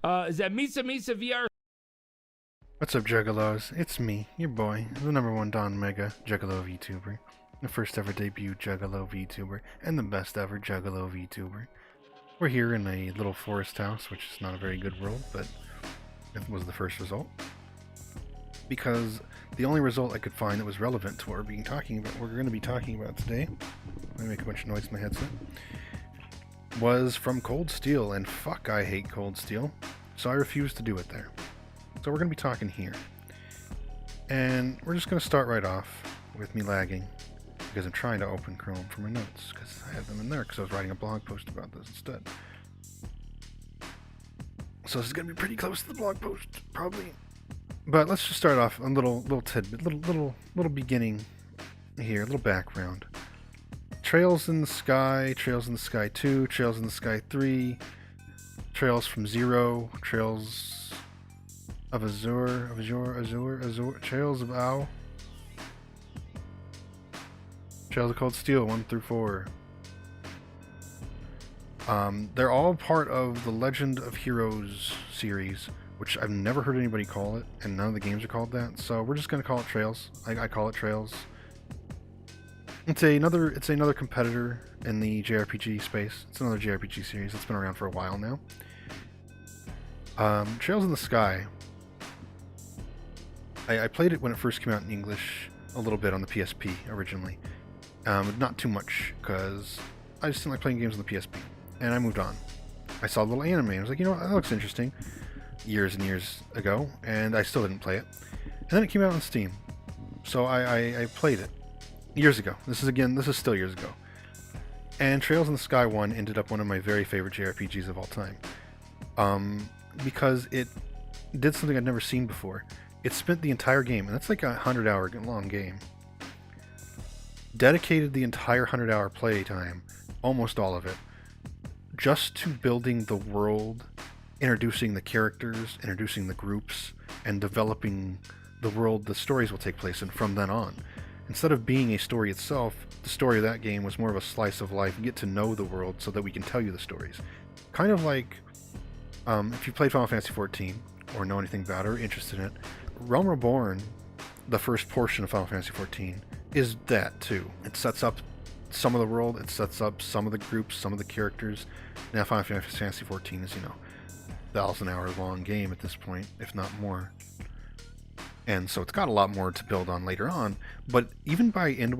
Is that MisaMisa VR? What's up, Juggalos? It's me, your boy, the #1 Don Mega Juggalo VTuber, the first ever debut Juggalo VTuber, and the best ever Juggalo VTuber. We're here in a little forest house, which is not a very good world, but it was the first result. Because the only result I could find that was relevant to what we're going to be talking about today, let me make a bunch of noise in my headset, was from Cold Steel, and fuck, I hate Cold Steel, so I refuse to do it there. So we're going to be talking here. And we're just going to start right off with me lagging, because I'm trying to open Chrome for my notes, because I have them in there, because I was writing a blog post about this instead. So this is going to be pretty close to the blog post, probably. But let's just start off a little tidbit, little beginning here, a little background. Trails in the Sky, Trails in the Sky 2, Trails in the Sky 3, Trails from Zero, Trails of Azure, Trails of Ow, Trails of Cold Steel 1 through 4. They're all part of the Legend of Heroes series, which I've never heard anybody call it, and none of the games are called that, so we're just gonna call it Trails. I call it Trails. It's another competitor in the JRPG space. It's another JRPG series that's been around for a while now. Trails in the Sky. I played it when it first came out in English a little bit on the PSP originally. Not too much, because I just didn't like playing games on the PSP. And I moved on. I saw a little anime, and I was like, you know what, that looks interesting. Years and years ago, and I still didn't play it. And then it came out on Steam. So I played it. Years ago. This is still years ago. And Trails in the Sky 1 ended up one of my very favorite JRPGs of all time. Because it did something I'd never seen before. It spent the entire game, and that's like a 100-hour long game, dedicated the entire 100-hour play time, almost all of it, just to building the world, introducing the characters, introducing the groups, and developing the world the stories will take place in from then on. Instead of being a story itself, the story of that game was more of a slice of life, get to know the world so that we can tell you the stories. Kind of like, if you played Final Fantasy XIV, or know anything about it, or interested in it, Realm Reborn, the first portion of Final Fantasy XIV, is that too. It sets up some of the world, it sets up some of the groups, some of the characters. Now Final Fantasy XIV is, 1,000-hour long game at this point, if not more. And so it's got a lot more to build on later on, but even by the end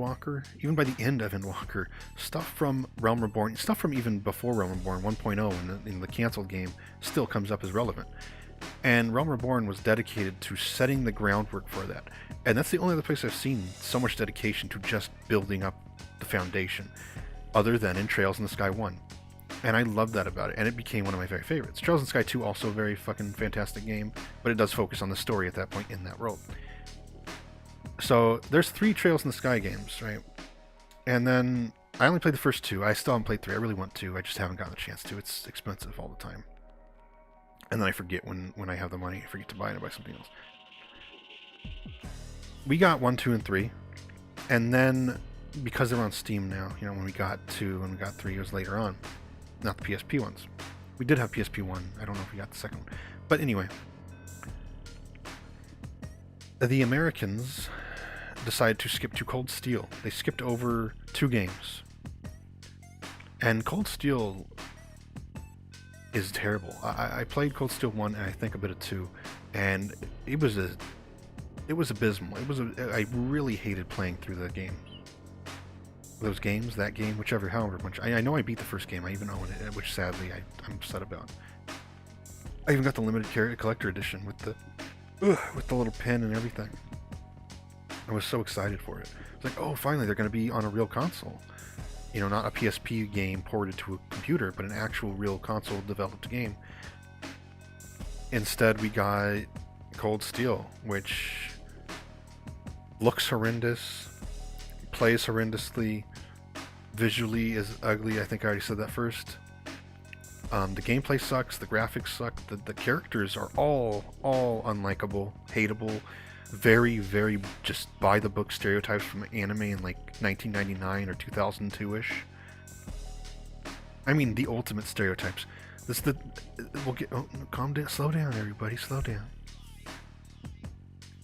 of Endwalker, stuff from Realm Reborn, stuff from even before Realm Reborn 1.0 in the canceled game, still comes up as relevant. And Realm Reborn was dedicated to setting the groundwork for that. And that's the only other place I've seen so much dedication to just building up the foundation, other than in Trails in the Sky 1. And I love that about it, and it became one of my very favorites. Trails in the Sky 2, also a very fucking fantastic game, but it does focus on the story at that point in that world. So there's 3 Trails in the Sky games, right? And then I only played the first 2. I still haven't played 3. I really want to. I just haven't gotten a chance to. It's expensive all the time. And then I forget when I have the money, I forget to buy it and buy something else. We got 1, 2, and 3. And then, because they're on Steam now, when we got 2 and we got 3, it was later on. Not the PSP ones. We did have PSP 1. I don't know if we got the second one. But anyway. The Americans decided to skip to Cold Steel. They skipped over 2 games. And Cold Steel is terrible. I played Cold Steel 1 and I think a bit of 2, and it was abysmal. I really hated playing through the games. That game, however much. I know I beat the first game. I even own it, which sadly I'm upset about. I even got the limited collector edition with the little pin and everything. I was so excited for it. It's like, oh, finally they're going to be on a real console. Not a PSP game ported to a computer, but an actual real console-developed game. Instead, we got Cold Steel, which looks horrendous, plays horrendously, visually is ugly. I think I already said that first. The gameplay sucks, the graphics suck, the characters are all unlikable, hateable, very, very just by-the-book stereotypes from anime in like 1999 or 2002-ish. I mean, the ultimate stereotypes. This the we'll get. Oh, calm down, slow down, everybody, slow down.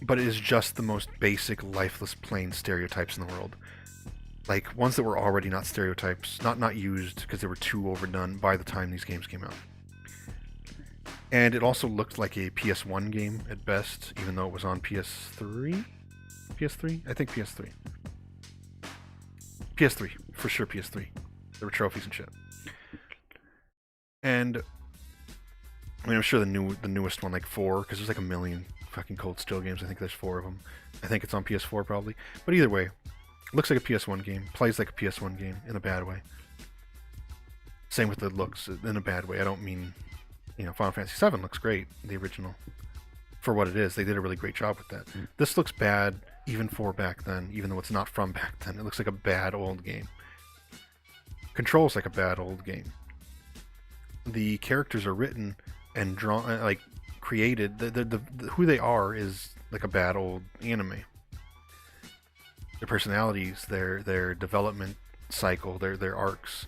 But it is just the most basic, lifeless, plain stereotypes in the world. Like ones that were already not stereotypes, not used because they were too overdone by the time these games came out. And it also looked like a PS1 game at best, even though it was on PS3. PS3? I think PS3. PS3, for sure PS3. There were trophies and shit. And I mean, I'm sure the newest one, like 4, because there's like a million fucking Cold Steel games. I think there's 4 of them. I think it's on PS4 probably. But either way, looks like a PS1 game. Plays like a PS1 game in a bad way. Same with the looks in a bad way. I don't mean, Final Fantasy VII looks great, the original. For what it is, they did a really great job with that. This looks bad even for back then, even though it's not from back then. It looks like a bad old game. Controls like a bad old game. The characters are written and drawn, like created. Who they are is like a bad old anime. Their personalities, their development cycle, their arcs,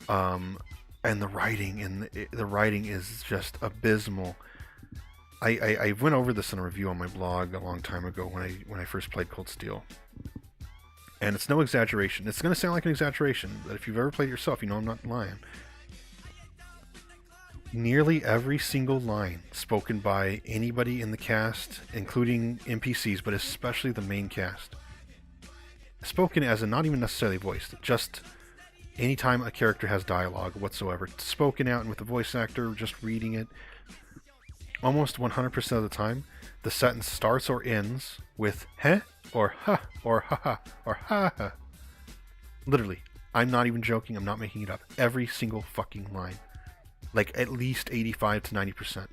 and the writing the writing is just abysmal. I went over this in a review on my blog a long time ago when I first played Cold Steel. And it's no exaggeration. It's going to sound like an exaggeration, but if you've ever played it yourself, you know I'm not lying. Nearly every single line spoken by anybody in the cast, including NPCs, but especially the main cast, spoken as in not even necessarily voiced, just anytime a character has dialogue whatsoever, spoken out and with a voice actor just reading it, almost 100% of the time, the sentence starts or ends with heh, or ha, or ha ha, or ha ha. Literally. I'm not even joking, I'm not making it up. Every single fucking line. Like at least 85 to 90%.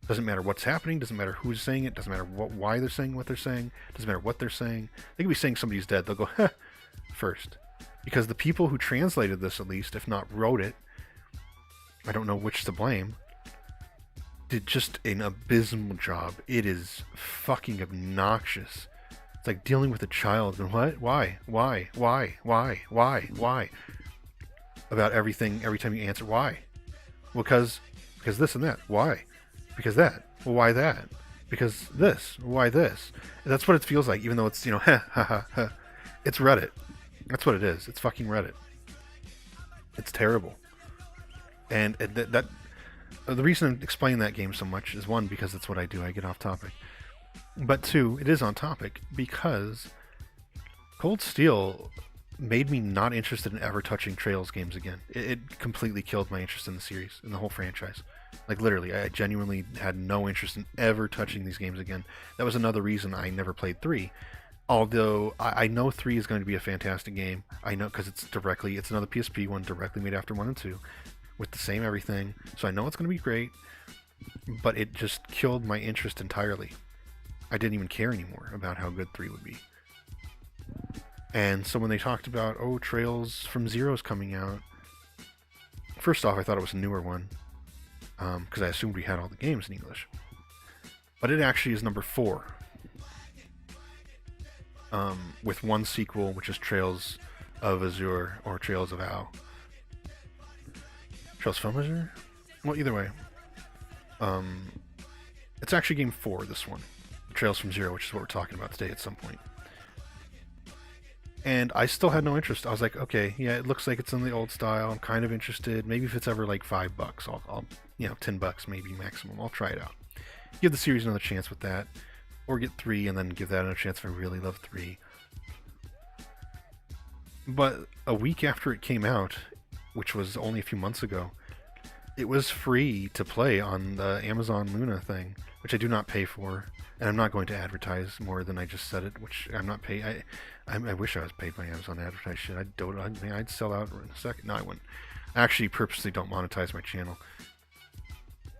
Doesn't matter what's happening, doesn't matter who's saying it, doesn't matter why they're saying what they're saying, doesn't matter what they're saying. They could be saying somebody's dead, they'll go heh first. Because the people who translated this, at least, if not wrote it, I don't know which to blame, did just an abysmal job. It is fucking obnoxious. It's like dealing with a child and what? Why? About everything every time you answer. Why? Well, because this and that. Why? Because that. Well, why that? Because this. Why this? And that's what it feels like, even though it's, ha ha ha ha. It's Reddit. That's what it is. It's fucking Reddit. It's terrible. And that the reason I'm explaining that game so much is, one, because it's what I do. I get off topic. But two, it is on topic because Cold Steel made me not interested in ever touching Trails games again. It completely killed my interest in the series, in the whole franchise. Like literally, I genuinely had no interest in ever touching these games again. That was another reason I never played 3. Although I know 3 is going to be a fantastic game. I know because it's another PSP one directly made after 1 and 2 with the same everything. So I know it's going to be great, but it just killed my interest entirely. I didn't even care anymore about how good 3 would be. And so when they talked about, Trails from Zero's coming out, first off, I thought it was a newer one, because I assumed we had all the games in English. But it actually is number 4. With one sequel, which is Trails of Azure, or Trails of Ao. Trails from Azure? Well, either way. It's actually game 4, this one. Trails from Zero, which is what we're talking about today at some point. And I still had no interest. I was like, okay, yeah, it looks like it's in the old style. I'm kind of interested. Maybe if it's ever like $5, I'll $10 maybe maximum. I'll try it out. Give the series another chance with that. Or get 3 and then give that another chance if I really love 3. But a week after it came out, which was only a few months ago, it was free to play on the Amazon Luna thing, which I do not pay for. And I'm not going to advertise more than I just said it, which I'm not paid. I wish I was paid by Amazon to advertise shit. I'd sell out in a second. No, I wouldn't. I actually purposely don't monetize my channel.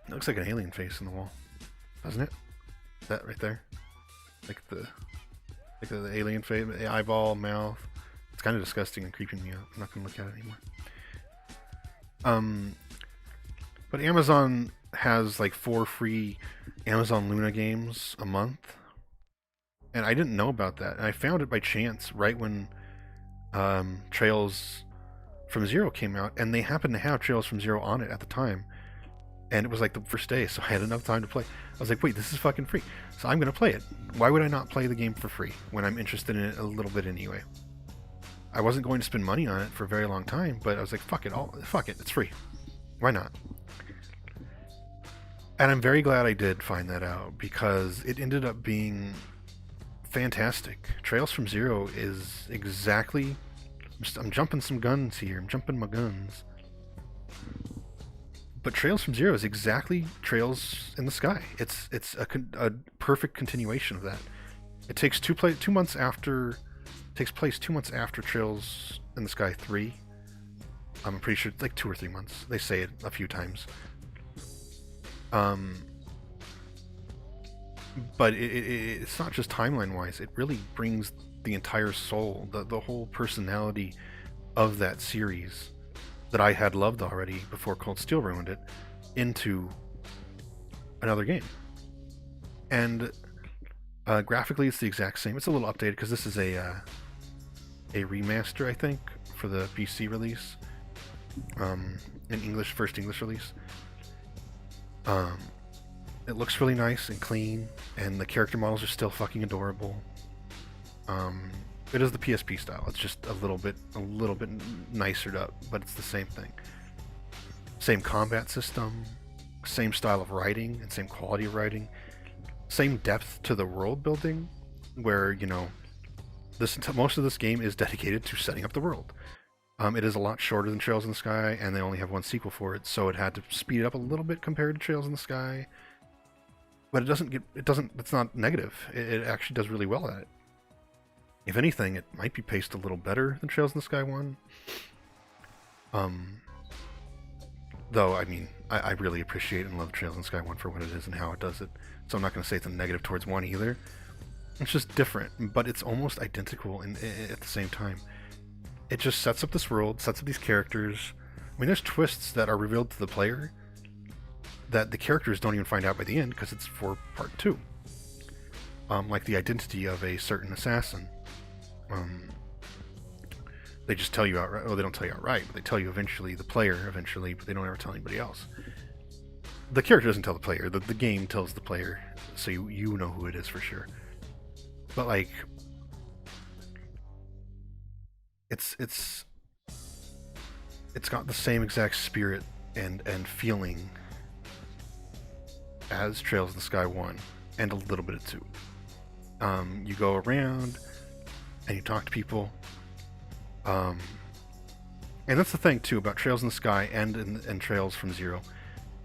It looks like an alien face in the wall, doesn't it? That right there, like the alien face, the eyeball, mouth. It's kind of disgusting and creeping me out. I'm not gonna look at it anymore. But Amazon has like 4 free Amazon Luna games a month, and I didn't know about that. And I found it by chance right when Trails from Zero came out, and they happened to have Trails from Zero on it at the time, and it was like the first day, so I had enough time to play. I was like, wait, this is fucking free, so I'm gonna play it. Why would I not play the game for free when I'm interested in it a little bit anyway? I wasn't going to spend money on it for a very long time, but I was like, fuck it, it's free. Why not? And I'm very glad I did find that out, because it ended up being fantastic. Trails from Zero is exactly... I'm jumping some guns here. I'm jumping my guns. But Trails from Zero is exactly Trails in the Sky. It's a perfect continuation of that. It takes takes place 2 months after Trails in the Sky 3. I'm pretty sure it's like 2 or 3 months. They say it a few times. But it's not just timeline-wise. It really brings the entire soul, the whole personality of that series that I had loved already before Cold Steel ruined it, into another game. And graphically, it's the exact same. It's a little updated because this is a remaster, I think, for the PC release, first English release. It looks really nice and clean, and the character models are still fucking adorable. It is the PSP style. It's just a little bit nicered up, but it's the same thing. Same combat system, same style of writing, and same quality of writing. Same depth to the world building, where, you know, most of this game is dedicated to setting up the world. It is a lot shorter than Trails in the Sky, and they only have one sequel for it, so it had to speed it up a little bit compared to Trails in the Sky. But it's not negative. It actually does really well at it. If anything, it might be paced a little better than Trails in the Sky 1. Though, I mean, I really appreciate and love Trails in the Sky 1 for what it is and how it does it. So I'm not going to say it's a negative towards 1 either. It's just different, but it's almost identical at the same time. It just sets up this world, sets up these characters. I mean, there's twists that are revealed to the player that the characters don't even find out by the end because it's for part 2. Like the identity of a certain assassin. They just tell you outright. Well, they don't tell you outright, but they tell you eventually, the player eventually, but they don't ever tell anybody else. The character doesn't tell the player. The game tells the player, so you know who it is for sure. But like, it's got the same exact spirit and feeling as Trails in the Sky 1, and a little bit of 2. You go around and you talk to people, and that's the thing too about Trails in the Sky and Trails from Zero.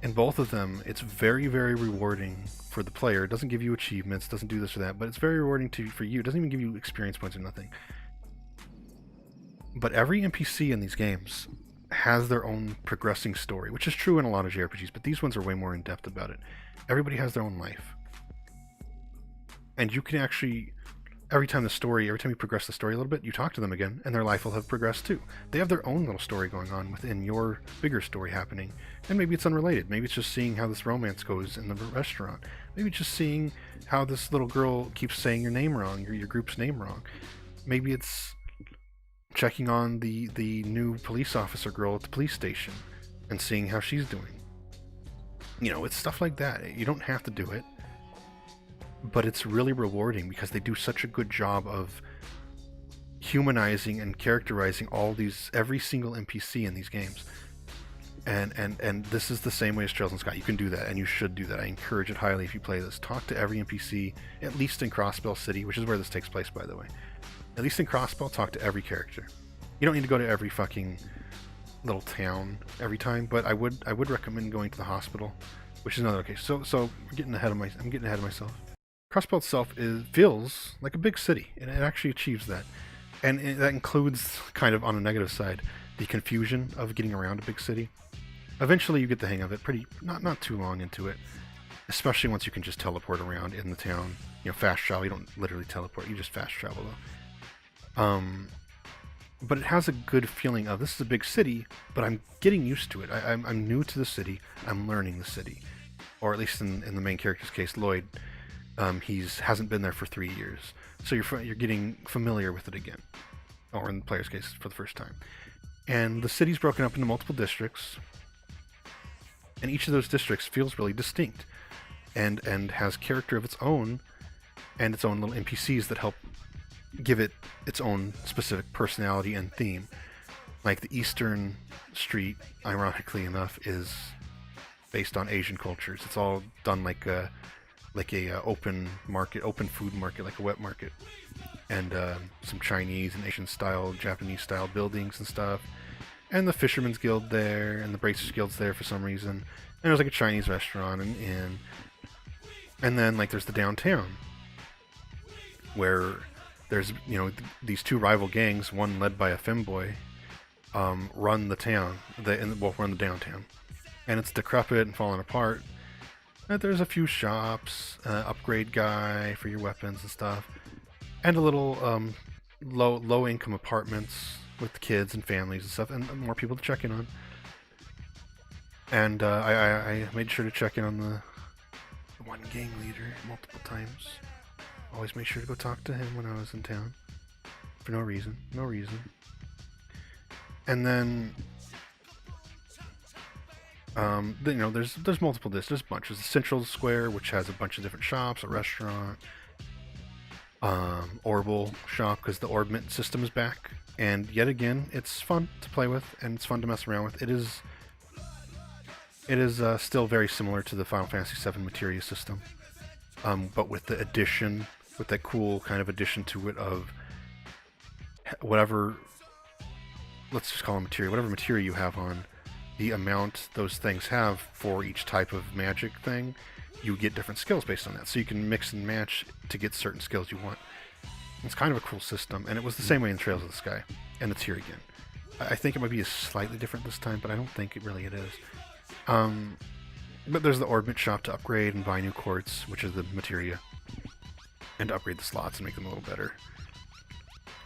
In both of them, it's very, very rewarding for the player. It doesn't give you achievements, doesn't do this or that, but it's very rewarding for you. It doesn't even give you experience points or nothing. But every NPC in these games has their own progressing story, which is true in a lot of JRPGs, but these ones are way more in-depth about it. Everybody has their own life. And you can actually, every time you progress the story a little bit, you talk to them again, and their life will have progressed too. They have their own little story going on within your bigger story happening. And maybe it's unrelated. Maybe it's just seeing how this romance goes in the restaurant. Maybe it's just seeing how this little girl keeps saying your name wrong, your group's name wrong. Maybe it's checking on the new police officer girl at the police station and seeing how she's doing. You know, it's stuff like that. You don't have to do it, but it's really rewarding because they do such a good job of humanizing and characterizing every single NPC in these games. And this is the same way as Trails in the Sky. You can do that, and you should do that. I encourage it highly if you play this. Talk to every NPC, at least in Crossbell City, which is where this takes place, by the way. At least in Crossbell, talk to every character. You don't need to go to every fucking little town every time, but I would recommend going to the hospital, which is another case. So I'm getting ahead of myself. Crossbell itself feels like a big city, and it actually achieves that. And that includes, kind of on the negative side, the confusion of getting around a big city. Eventually you get the hang of it, not too long into it, especially once you can just teleport around in the town. You know, fast travel. You don't literally teleport, you just fast travel though. But it has a good feeling of, this is a big city, but I'm getting used to it. I'm new to the city, I'm learning the city. Or at least in the main character's case, Lloyd, hasn't been there for 3 years. So you're getting familiar with it again. Or in the player's case, for the first time. And the city's broken up into multiple districts, and each of those districts feels really distinct and has character of its own and its own little NPCs that help give it its own specific personality and theme. Like the Eastern Street, ironically enough, is based on Asian cultures. It's all done like a open market, open food market, like a wet market, and some Chinese and Asian style, Japanese style buildings and stuff. And the Fisherman's Guild there, and the Bracers Guild's there for some reason. And there's like a Chinese restaurant and inn. And then like there's the downtown, where there's these two rival gangs, one led by a femboy, run the town. Run the downtown, and it's decrepit and falling apart. And there's a few shops, upgrade guy for your weapons and stuff, and a little low income apartments with kids and families and stuff, and more people to check in on. And I made sure to check in on the one gang leader multiple times. Always made sure to go talk to him when I was in town. For no reason. And then, there's multiple districts. There's a bunch. There's the Central Square, which has a bunch of different shops, a restaurant, Orbal shop, because the orbment system is back. And yet again, it's fun to play with, and it's fun to mess around with. It is still very similar to the Final Fantasy VII Materia system, but with the addition, with that cool kind of addition to it of whatever, let's just call it materia, whatever materia you have on, the amount those things have for each type of magic thing, you get different skills based on that. So you can mix and match to get certain skills you want. It's kind of a cool system, and it was the same way in Trails of the Sky, and it's here again. I think it might be slightly different this time, but I don't think it really is. But there's the orbit shop to upgrade and buy new quartz, which is the materia, and to upgrade the slots and make them a little better.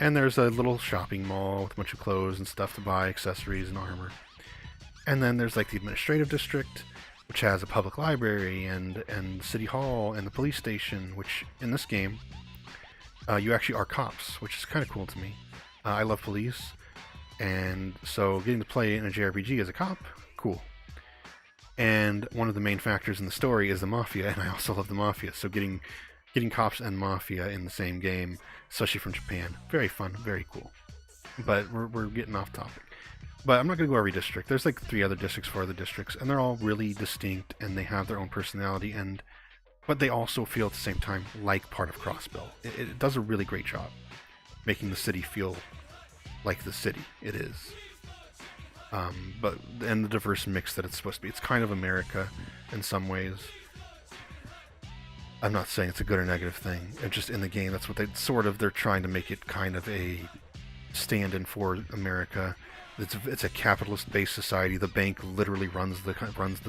And there's a little shopping mall with a bunch of clothes and stuff to buy, accessories and armor. And then there's like the administrative district, which has a public library and city hall and the police station, which in this game, you actually are cops, which is kind of cool to me. I love police, and so getting to play in a JRPG as a cop, cool. And one of the main factors in the story is the Mafia, and I also love the Mafia, so getting cops and Mafia in the same game, especially from Japan, very fun, very cool. But we're getting off topic. But I'm not going to go every district. There's like 4 other districts, and they're all really distinct, and they have their own personality, but they also feel at the same time like part of Crossbell. It does a really great job making the city feel like the city it is. And the diverse mix that it's supposed to be. It's kind of America in some ways. I'm not saying it's a good or negative thing. It's just in the game, that's what they're trying to make it kind of a stand-in for America. It's a capitalist-based society. The bank literally runs the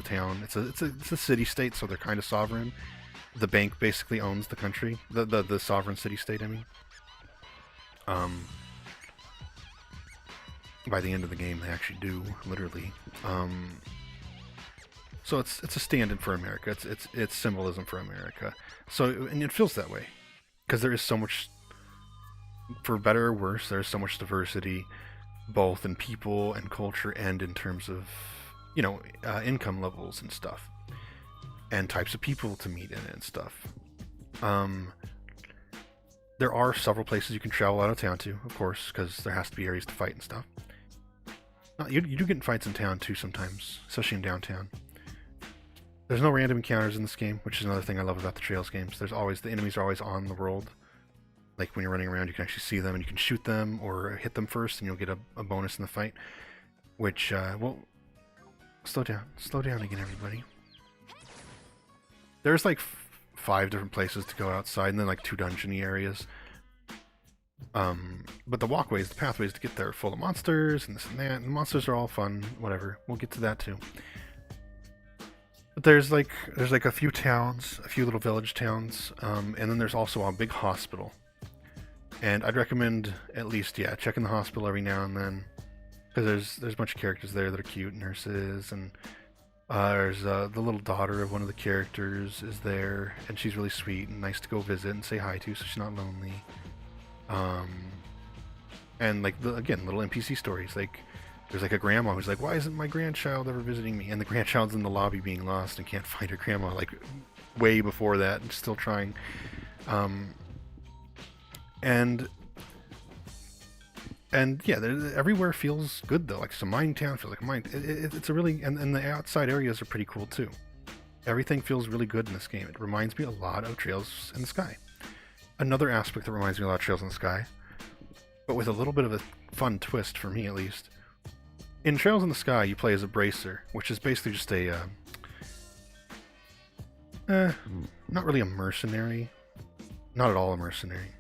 town. It's a city-state, so they're kind of sovereign. The bank basically owns the country, the sovereign city-state. I mean, by the end of the game, they actually do literally. So it's a stand-in for America. It's symbolism for America. So, and it feels that way because there is so much, for better or worse, there's so much diversity, both in people and culture, and in terms of income levels and stuff, and types of people to meet in it and stuff. There are several places you can travel out of town to, of course, because there has to be areas to fight and stuff. You do get in fights in town too sometimes, especially in downtown. There's no random encounters in this game, which is another thing I love about the Trails games. The enemies are always on the world. Like when you're running around, you can actually see them and you can shoot them or hit them first, and you'll get a bonus in the fight. Which, slow down again, everybody. There's like 5 different places to go outside, and then like 2 dungeony areas. But the walkways, the pathways to get there are full of monsters and this and that, and the monsters are all fun, whatever. We'll get to that too. But there's like a few towns, a few little village towns, and then there's also a big hospital. And I'd recommend at least, checking the hospital every now and then, because there's a bunch of characters there that are cute, nurses, and there's the little daughter of one of the characters is there, and she's really sweet and nice to go visit and say hi to, so she's not lonely. And like again, little NPC stories, like There's like a grandma who's like, why isn't my grandchild ever visiting me? And the grandchild's in the lobby being lost and can't find her grandma, like way before that, and still trying. And yeah, everywhere feels good though. Like some mine town feels like a mine. It's a really, and the outside areas are pretty cool too. Everything feels really good in this game. It reminds me a lot of Trails in the Sky. Another aspect that reminds me a lot of Trails in the Sky, but with a little bit of a fun twist for me at least. In Trails in the Sky, you play as a bracer, which is basically just a, not really a mercenary. Not at all a mercenary.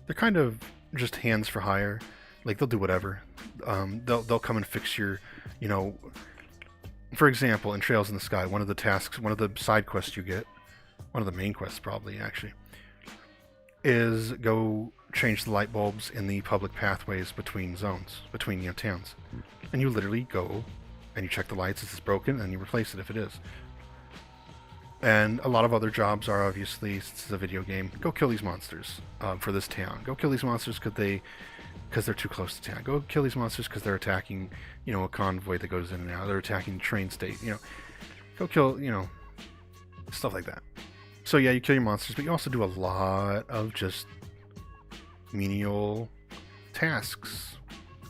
They're kind of just hands for hire. Like, they'll do whatever. They'll come and fix your, you know... For example, in Trails in the Sky, one of the tasks, one of the side quests you get, one of the main quests probably, actually, is go change the light bulbs in the public pathways between zones, between, you know, towns. And you literally go and you check the lights if it's broken, and you replace it if it is. And a lot of other jobs are obviously, since it's a video game, go kill these monsters for this town. Go kill these monsters because they're too close to town. Go kill these monsters because they're attacking, you know, a convoy that goes in and out. They're attacking train state, you know. Go kill, you know, stuff like that. So yeah, you kill your monsters, but you also do a lot of just menial tasks,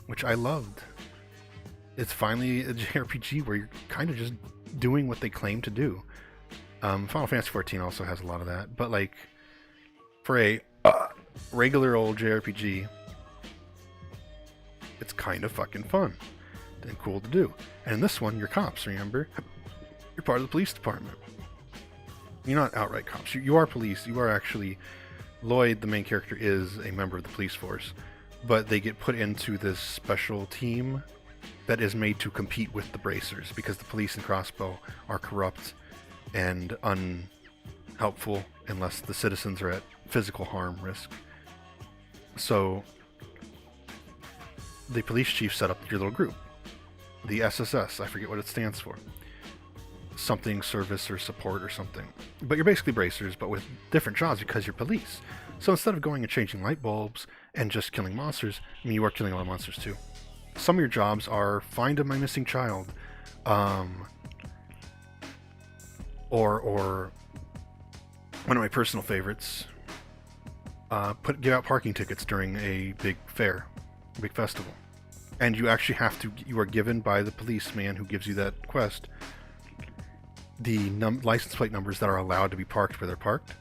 which I loved. It's finally a JRPG where you're kind of just doing what they claim to do. Final Fantasy XIV also has a lot of that, but like for a regular old JRPG, it's kind of fucking fun and cool to do. And in this one, you're cops, remember? You're part of the police department. You're not outright cops. You are police. You are actually... Lloyd, the main character, is a member of the police force, but they get put into this special team that is made to compete with the bracers because the police and Crossbell are corrupt and unhelpful unless the citizens are at physical harm risk. So the police chief set up your little group, the SSS. I forget what it stands for. Something service or support or something. But you're basically bracers, but with different jobs because you're police. So instead of going and changing light bulbs and just killing monsters, I mean, you are killing a lot of monsters too. Some of your jobs are find my missing child, or one of my personal favorites, give out parking tickets during a big fair, a big festival. And you actually have to, you are given by the policeman who gives you that quest, the license plate numbers that are allowed to be parked where they're parked.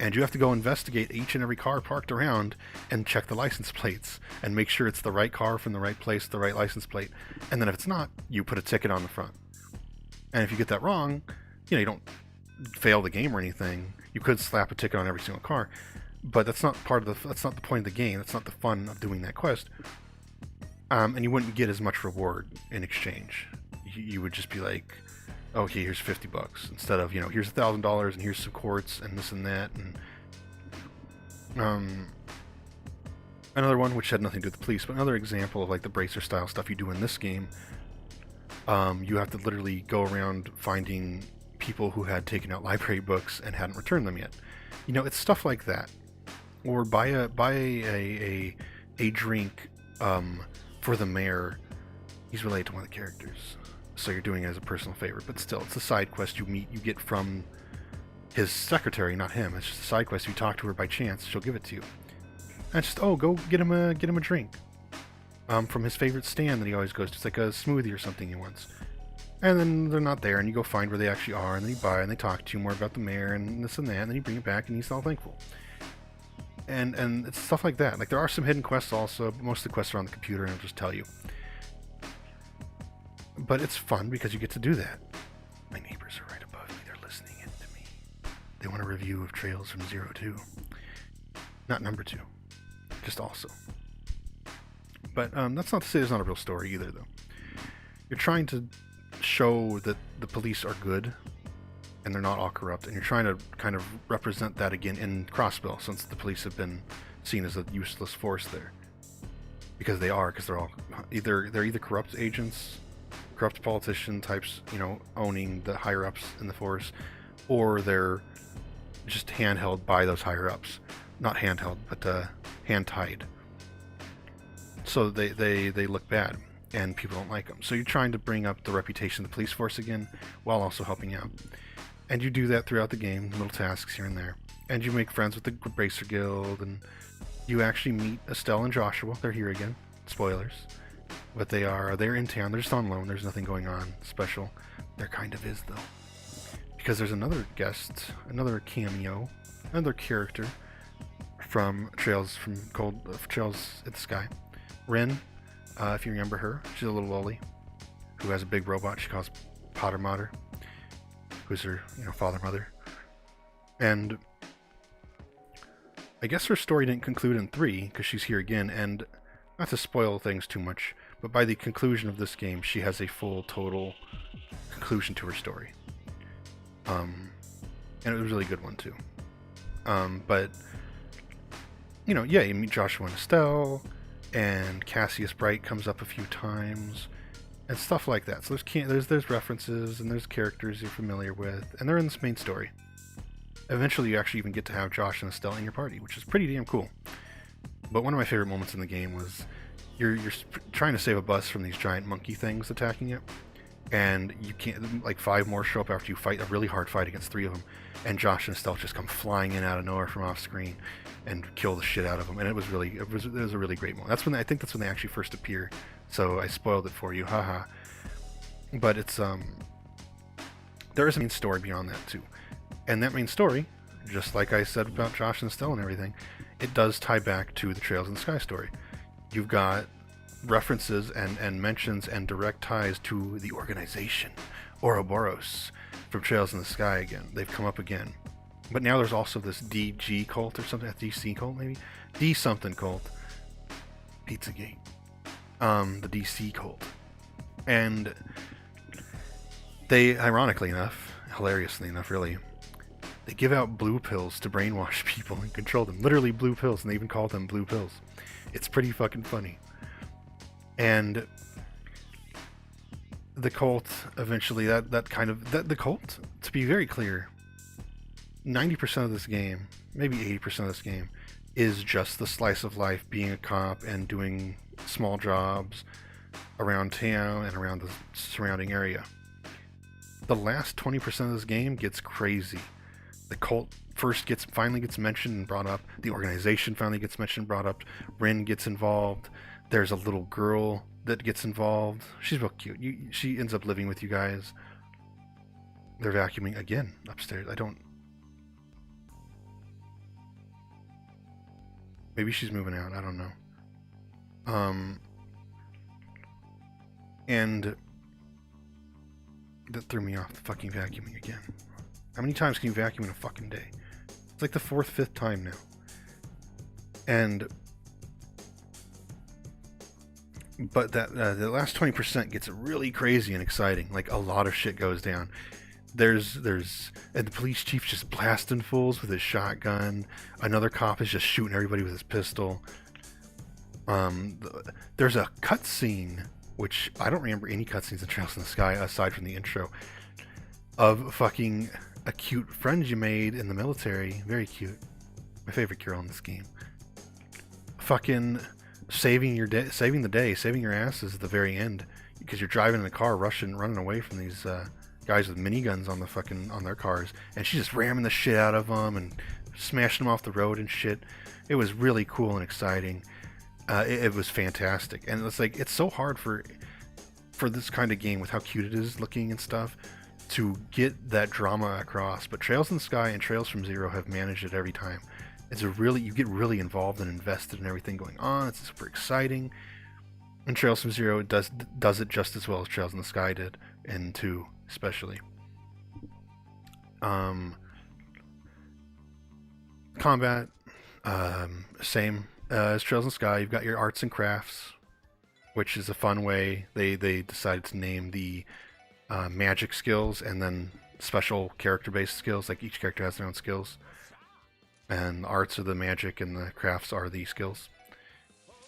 And you have to go investigate each and every car parked around and check the license plates and make sure it's the right car from the right place, the right license plate. And then if it's not, you put a ticket on the front. And if you get that wrong, you know, you don't fail the game or anything. You could slap a ticket on every single car, but that's not that's not the point of the game. That's not the fun of doing that quest. And you wouldn't get as much reward in exchange. You would just be like, okay, here's $50 instead of, you know, here's $1,000 and here's some quartz and this and that. And another one which had nothing to do with the police, but another example of like the bracer style stuff you do in this game. You have to literally go around finding people who had taken out library books and hadn't returned them yet. You know, it's stuff like that. Or buy a drink for the mayor. He's related to one of the characters, so you're doing it as a personal favor, but still, it's a side quest you get from his secretary, not him. It's just a side quest. If you talk to her by chance, she'll give it to you. And it's just, oh, go get him a drink from his favorite stand that he always goes to. It's like a smoothie or something he wants. And then they're not there, and you go find where they actually are, and then you buy, and they talk to you more about the mayor and this and that, and then you bring it back, and he's all thankful. And it's stuff like that. Like, there are some hidden quests also, but most of the quests are on the computer, and I'll just tell you. But it's fun because you get to do that. My neighbors are right above me. They're listening in to me. They want a review of Trails from 02. Not number 2. Just also. But that's not to say there's not a real story either, though. You're trying to show that the police are good and they're not all corrupt, and you're trying to kind of represent that again in Crossbell, since the police have been seen as a useless force there. Because they're all either corrupt agents, corrupt politician types, you know, owning the higher ups in the force, or they're just handheld by those higher ups. Not handheld, but hand tied. So they look bad. and people don't like them. So you're trying to bring up the reputation of the police force again, while also helping out. And you do that throughout the game, little tasks here and there. And you make friends with the Bracer Guild, and you actually meet Estelle and Joshua. They're here again. Spoilers. But they're in town. They're just on loan. There's nothing going on special. There kind of is, though. Because there's another guest, another cameo, another character from Trails in the Sky. Rin, if you remember her, she's a little lolly who has a big robot she calls Potter Mater, who's her, father mother. And I guess her story didn't conclude in 3 because she's here again. And not to spoil things too much, but by the conclusion of this game, she has a full, total conclusion to her story. And it was a really good one too. But you meet Joshua and Estelle, and Cassius Bright comes up a few times, and stuff like that. So there's references, and there's characters you're familiar with, and they're in this main story. Eventually, you actually even get to have Josh and Estelle in your party, which is pretty damn cool. But one of my favorite moments in the game was you're trying to save a bus from these giant monkey things attacking it, and you can't, like 5 more show up after you fight a really hard fight against 3 of them, and Josh and Estelle just come flying in out of nowhere from off screen and kill the shit out of them. And it was a really great moment. I think that's when they actually first appear. So I spoiled it for you, haha. But it's there is a main story beyond that too, and that main story, just like I said about Josh and Estelle and everything, it does tie back to the Trails in the Sky story. You've got references and mentions and direct ties to the organization Ouroboros from Trails in the Sky again. They've come up again. But now there's also this DG cult or something, DC cult maybe? D something cult. Pizzagate. The DC cult. And they, ironically enough, hilariously enough really, they give out blue pills to brainwash people and control them. Literally blue pills, and they even call them blue pills. It's pretty fucking funny. And the cult eventually, the cult, to be very clear, 90% of this game, maybe 80% of this game, is just the slice of life being a cop and doing small jobs around town and around the surrounding area. The last 20% of this game gets crazy. The cult finally gets mentioned and brought up. The organization finally gets mentioned and brought up. Rin gets involved. There's a little girl that gets involved. She's real cute. She ends up living with you guys. They're vacuuming again upstairs. Maybe she's moving out. I don't know. And that threw me off, the fucking vacuuming again. How many times can you vacuum in a fucking day? It's like the 4th, 5th time now. But the last 20% gets really crazy and exciting. Like, a lot of shit goes down. And the police chief just blasting fools with his shotgun. Another cop is just shooting everybody with his pistol. There's a cutscene, which I don't remember any cutscenes in Trails in the Sky aside from the intro, of fucking a cute friend you made in the military. Very cute. My favorite girl in this game. Fucking saving the day, saving your asses at the very end, because you're driving in a car, running away from these guys with miniguns on their cars, and she's just ramming the shit out of them and smashing them off the road and shit. It was really cool and exciting. It was fantastic, and it's so hard for this kind of game with how cute it is looking and stuff to get that drama across. But Trails in the Sky and Trails from Zero have managed it every time. You get really involved and invested in everything going on. It's super exciting. And Trails from Zero does it just as well as Trails in the Sky did, and 2 especially. Combat, same as Trails in the Sky. You've got your arts and crafts, which is a fun way. They decided to name the magic skills and then special character-based skills. Like, each character has their own skills. And the arts are the magic and the crafts are the skills.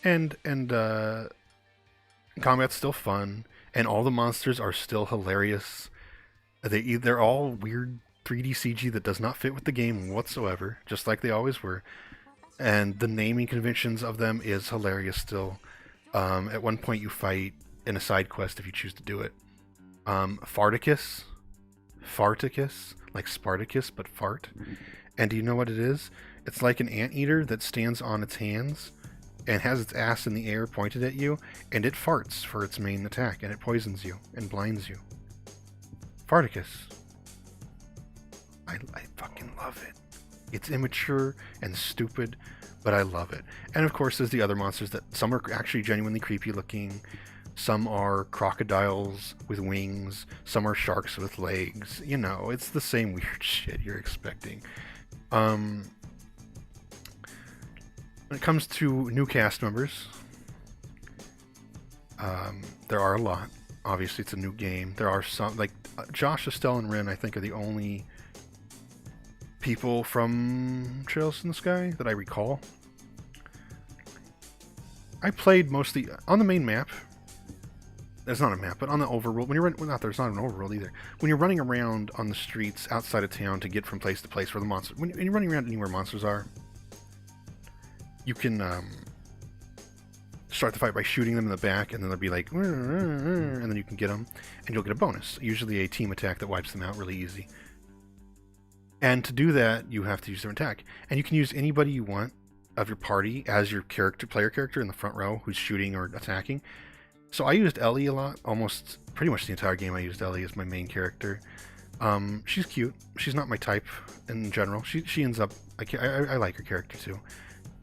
And combat's still fun, and all the monsters are still hilarious. They're all weird 3D CG that does not fit with the game whatsoever, just like they always were. And the naming conventions of them is hilarious still. At one point you fight in a side quest if you choose to do it. Farticus, like Spartacus, but fart. And do you know what it is? It's like an anteater that stands on its hands and has its ass in the air pointed at you, and it farts for its main attack, and it poisons you and blinds you. Farticus. I fucking love it. It's immature and stupid, but I love it. And of course, there's the other monsters that some are actually genuinely creepy looking. Some are crocodiles with wings. Some are sharks with legs. You know, it's the same weird shit you're expecting. When it comes to new cast members, there are a lot. Obviously, it's a new game. There are some, like Josh, Estelle, and Rin, I think, are the only people from Trails in the Sky that I recall. I played mostly on the main map. There's not a map, but on the overworld. When you're there's not an overworld either. When you're running around on the streets outside of town to get from place to place where the monsters, when you're running around anywhere monsters are, you can start the fight by shooting them in the back, and then they'll be like, and then you can get them, and you'll get a bonus. Usually a team attack that wipes them out really easy. And to do that, you have to use their attack, and you can use anybody you want of your party as your player character in the front row who's shooting or attacking. So I used Ellie a lot, pretty much the entire game I used Ellie as my main character. She's cute. She's not my type in general. She ends up, I like her character too.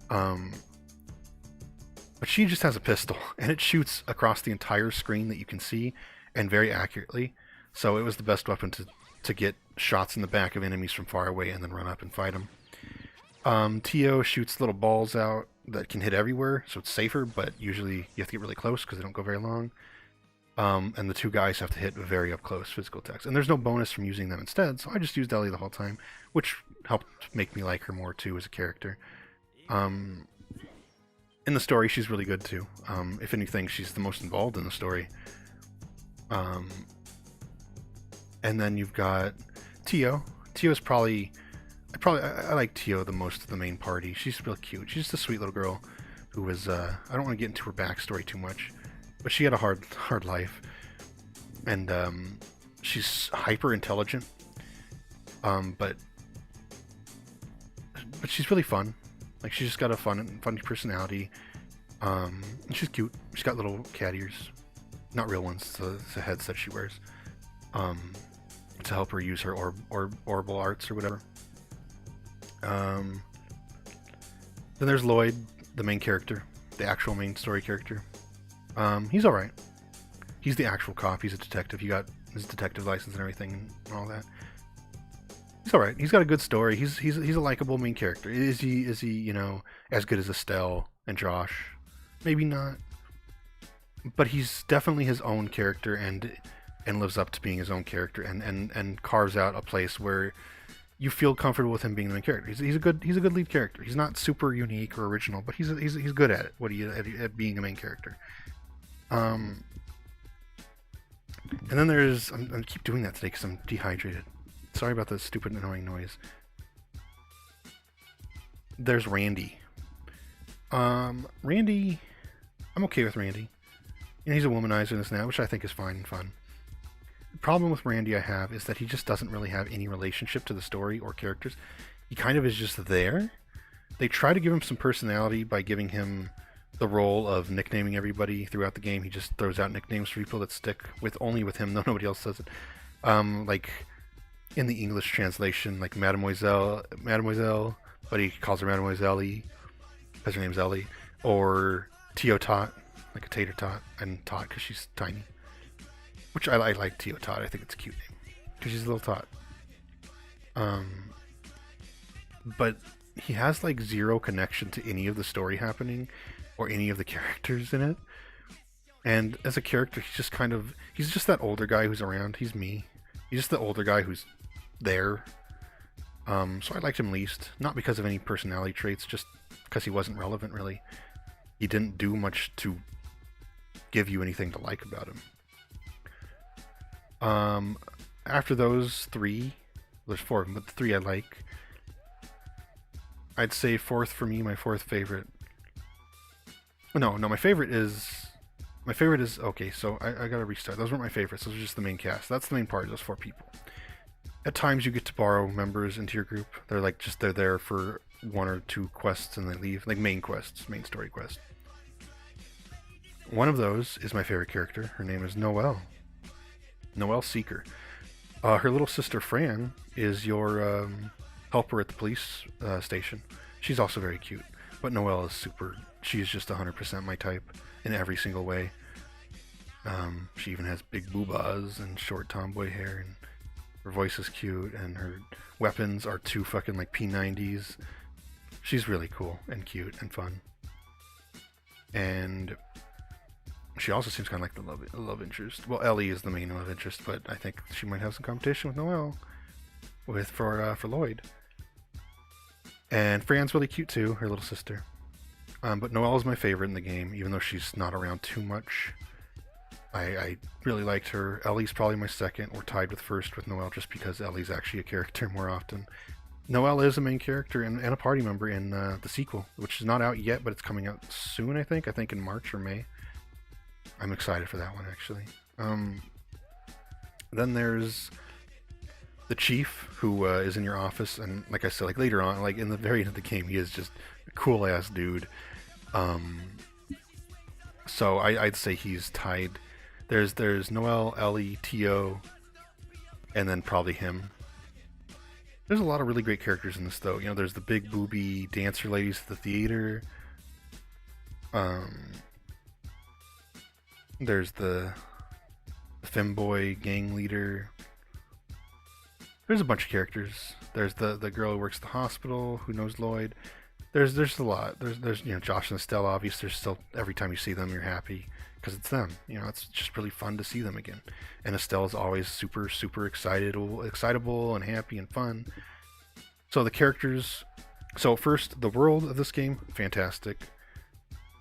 But she just has a pistol, and it shoots across the entire screen that you can see, and very accurately. So it was the best weapon to get shots in the back of enemies from far away and then run up and fight them. Tio shoots little balls out that can hit everywhere, so it's safer, but usually you have to get really close because they don't go very long. And the two guys have to hit very up close physical attacks. And there's no bonus from using them instead, so I just used Ellie the whole time, which helped make me like her more too as a character. In the story, she's really good too. If anything, she's the most involved in the story. And then you've got Tio. Tio's probably... I like Tio the most of the main party. She's real cute. She's just a sweet little girl who was, I don't want to get into her backstory too much, but she had a hard life. And, she's hyper intelligent. But she's really fun. Like, she's just got a funny personality. And she's cute. She's got little cat ears. Not real ones, it's a headset she wears. To help her use her orbal arts or whatever. Then there's Lloyd, the main character, the actual main story character. He's alright. He's the actual cop. He's a detective. He got his detective license and everything and all that. He's alright. He's got a good story. He's a likable main character. Is he as good as Estelle and Josh? Maybe not. But he's definitely his own character and lives up to being his own character and carves out a place where you feel comfortable with him being the main character. He's a good lead character. He's not super unique or original, but he's good at it. At being a main character. And then there's I keep doing that today because I'm dehydrated. Sorry about the stupid annoying noise. There's Randy. Randy, I'm okay with Randy. He's a womanizer in this now, which I think is fine and fun. The problem with Randy I have is that he just doesn't really have any relationship to the story or characters. He kind of is just there. They try to give him some personality by giving him the role of nicknaming everybody throughout the game. He just throws out nicknames for people that stick only with him, though nobody else does it. Like in the English translation, like Mademoiselle, but he calls her Mademoiselle because her name's Ellie, or Tio Tot, like a tater tot, and Tot because she's tiny. Which I like Tio Tot. I think it's a cute name because she's a little tot. But he has like zero connection to any of the story happening or any of the characters in it. And as a character, he's just that older guy who's around. He's me. He's just the older guy who's there. So I liked him least, not because of any personality traits, just because he wasn't relevant really. He didn't do much to give you anything to like about him. After those three, there's four of them, but the three I like. I'd say fourth for me, my fourth favorite. No, my favorite is My favorite is okay. So I gotta restart. Those weren't my favorites. Those are just the main cast. That's the main part. Those 4 people. At times you get to borrow members into your group. They're like they're there for 1 or 2 quests and they leave, like main quests, main story quests. One of those is my favorite character. Her name is Noelle. Noelle Seeker. Her little sister Fran is your helper at the police station. She's also very cute, but Noelle is super. She's just 100% my type in every single way. She even has big boobas and short tomboy hair, and her voice is cute, and her weapons are 2 fucking like P90s. She's really cool and cute and fun. And she also seems kind of like the love interest. Well, Ellie is the main love interest, but I think she might have some competition with Noelle, for Lloyd. And Fran's really cute too, her little sister. But Noelle is my favorite in the game, even though she's not around too much. I really liked her. Ellie's probably my second. We're tied with first with Noelle just because Ellie's actually a character more often. Noelle is a main character and a party member in the sequel, which is not out yet, but it's coming out soon, I think in March or May. I'm excited for that one, actually. Then there's the chief, who is in your office, and like I said, like later on, like in the very end of the game, he is just a cool-ass dude. So I'd say he's tied. There's Noelle, Ellie, Tio, and then probably him. There's a lot of really great characters in this, though. You know, there's the big booby dancer ladies at the theater. There's the femboy gang leader. There's a bunch of characters. There's the girl who works at the hospital who knows Lloyd. There's a lot. There's you know, Josh and Estelle. Obviously, there's still, every time you see them, you're happy because it's them. You know, it's just really fun to see them again. And Estelle is always super excitable and happy and fun. So the characters. So first, the world of this game, fantastic.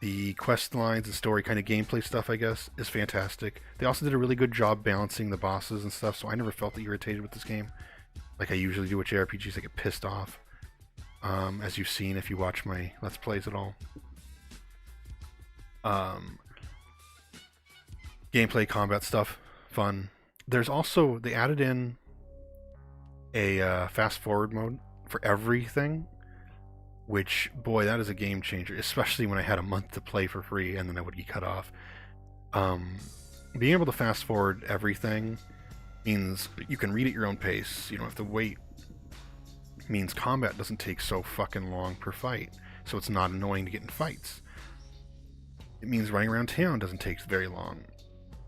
The quest lines and story kind of gameplay stuff, I guess, is fantastic. They also did a really good job balancing the bosses and stuff, so I never felt irritated with this game. Like I usually do with JRPGs, I get pissed off. As you've seen if you watch my Let's Plays at all. Gameplay, combat stuff, fun. There's also, they added in a fast forward mode for everything, which, boy, that is a game changer, especially when I had a month to play for free and then I would be cut off. Being able to fast forward everything means you can read at your own pace. You don't have to wait. It means combat doesn't take so fucking long per fight, so it's not annoying to get in fights. It means running around town doesn't take very long.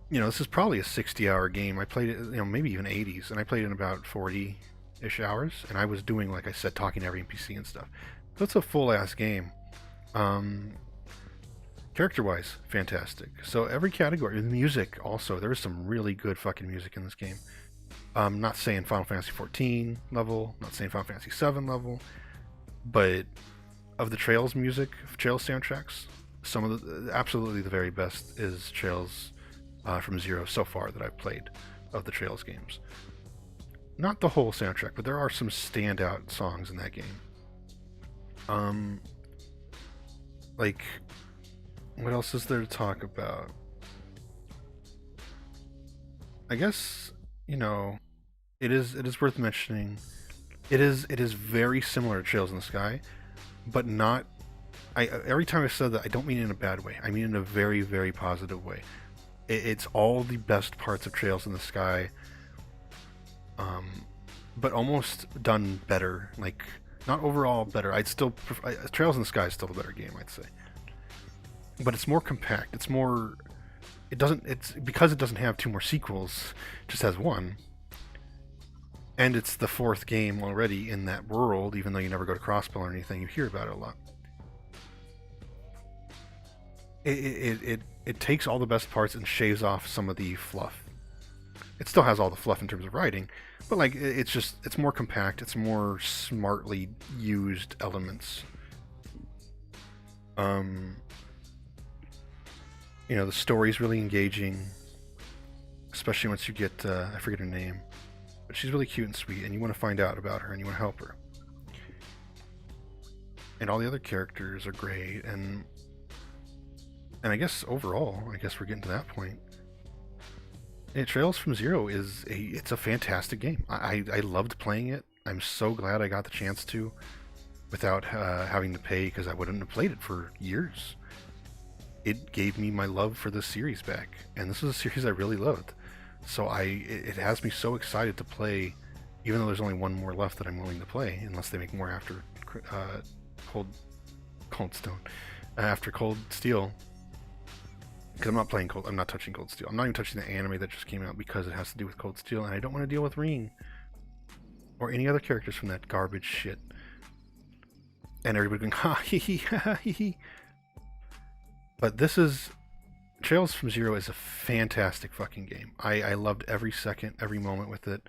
You know, this is probably a 60-hour game. I played it, you know, maybe even 80s, and I played it in about 40-ish hours, and I was doing, like I said, talking to every NPC and stuff. So it's a full-ass game. Character-wise, fantastic. So every category, the music also, there is some really good fucking music in this game. Not saying Final Fantasy XIV level, not saying Final Fantasy VII level, but of the Trails music, Trails soundtracks, some of the, absolutely the very best is Trails from Zero so far that I've played of the Trails games. Not the whole soundtrack, but there are some standout songs in that game. Like, what else is there to talk about? I guess, you know, it is worth mentioning. It is very similar to Trails in the Sky, but not. Every time I said that, I don't mean it in a bad way. I mean it in a very, very positive way. It's all the best parts of Trails in the Sky, but almost done better. Like, not overall better. I'd still Trails in the Sky is still a better game, I'd say. But it's more compact. It's more. It doesn't. It's because it doesn't have 2 more sequels. It just has 1. And it's the 4th game already in that world, even though you never go to Crossbell or anything. You hear about it a lot. It takes all the best parts and shaves off some of the fluff. It still has all the fluff in terms of writing, but like it's more compact. It's more smartly used elements. You know, the story's really engaging, especially once you get I forget her name, but she's really cute and sweet, and you want to find out about her and you want to help her. And all the other characters are great, and And I guess overall, I guess we're getting to that point. Trails from Zero it's a fantastic game. I loved playing it. I'm so glad I got the chance to without having to pay, because I wouldn't have played it for years. It gave me my love for this series back, and this is a series I really loved. So it has me so excited to play, even though there's only one more left that I'm willing to play, unless they make more after Cold Stone, after Cold Steel. Because I'm not touching Cold Steel. I'm not even touching the anime that just came out, because it has to do with Cold Steel, and I don't want to deal with Ring or any other characters from that garbage shit. And everybody going, ha hee hee ha hee hee. But Trails from Zero is a fantastic fucking game. I loved every second, every moment with it.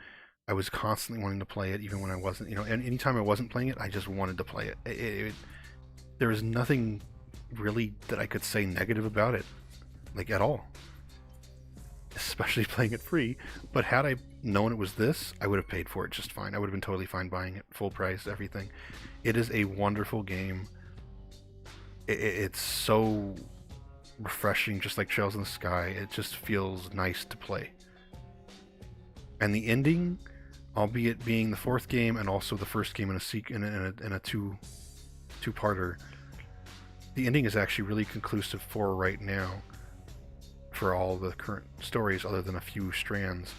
I was constantly wanting to play it, even when I wasn't, and anytime I wasn't playing it, I just wanted to play it. There was nothing really that I could say negative about it, like at all. Especially playing it free. But had I known it was this, I would have paid for it just fine. I would have been totally fine buying it, full price, everything. It is a wonderful game. It's so refreshing, just like Trails in the Sky. It just feels nice to play. And the ending, albeit being the fourth game and also the first game in a two-parter, the ending is actually really conclusive for right now, for all the current stories, other than a few strands.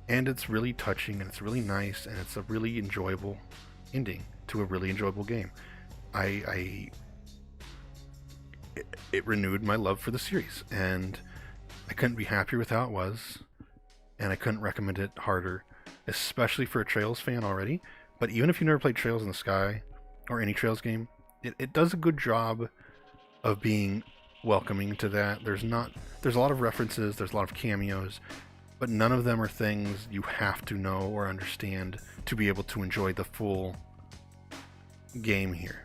And it's really touching, and it's really nice, and it's a really enjoyable ending to a really enjoyable game. It renewed my love for the series, and I couldn't be happier with how it was, and I couldn't recommend it harder, especially for a Trails fan already. But even if you never played Trails in the Sky or any Trails game, it does a good job of being welcoming to that. There's a lot of references, there's a lot of cameos, but none of them are things you have to know or understand to be able to enjoy the full game here.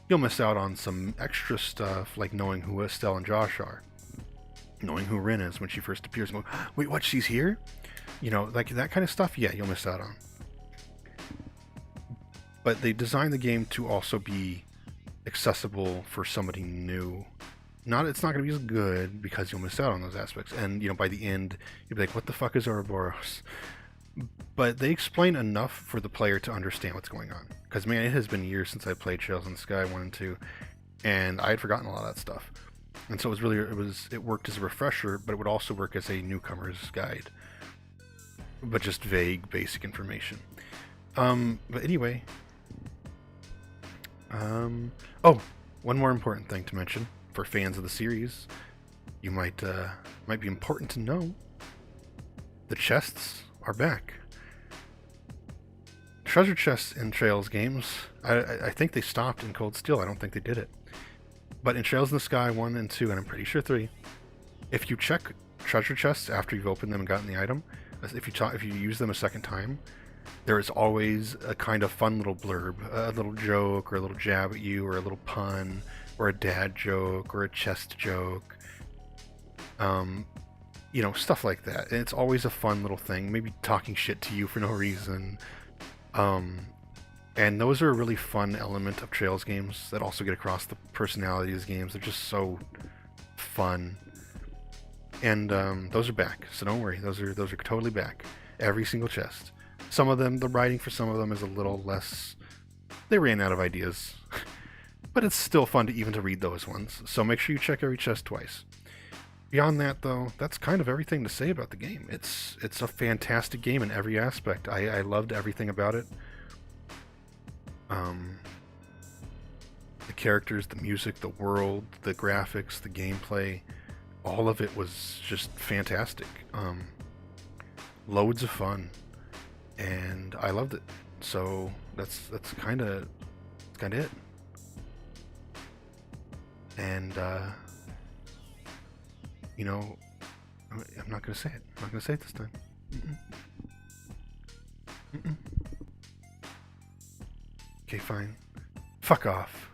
You'll miss out on some extra stuff, like knowing who Estelle and Josh are, knowing who Rin is when she first appears, and go, wait, what, she's here? Like that kind of stuff, yeah, you'll miss out on. But they designed the game to also be accessible for somebody new. It's not going to be as good, because you'll miss out on those aspects. And, by the end, you'll be like, what the fuck is Ouroboros? But they explain enough for the player to understand what's going on. Because, man, it has been years since I played Trails in the Sky 1 and 2, and I had forgotten a lot of that stuff. And so it worked as a refresher, but it would also work as a newcomer's guide. But just vague, basic information. But anyway. Oh, one more important thing to mention for fans of the series. You might be important to know. The chests are back. Treasure chests in Trails games, I think they stopped in Cold Steel. I don't think they did it. But in Trails in the Sky 1 and 2, and I'm pretty sure 3, if you check treasure chests after you've opened them and gotten the item, if you use them a second time, there is always a kind of fun little blurb, a little joke or a little jab at you, or a little pun, or a dad joke, or a chest joke. Stuff like that. And it's always a fun little thing, maybe talking shit to you for no reason. And those are a really fun element of Trails games that also get across the personality of these games. They're just so fun. And those are back, so don't worry. Those are totally back. Every single chest. Some of them, the writing for some of them is a little less... They ran out of ideas. But it's still fun to read those ones. So make sure you check every chest twice. Beyond that, though, that's kind of everything to say about the game. It's a fantastic game in every aspect. I loved everything about it. The characters, the music, the world, the graphics, the gameplay, all of it was just fantastic. Loads of fun, and I loved it. So that's kind of it. And I'm not gonna say it. I'm not gonna say it this time. Okay, fine. Fuck off.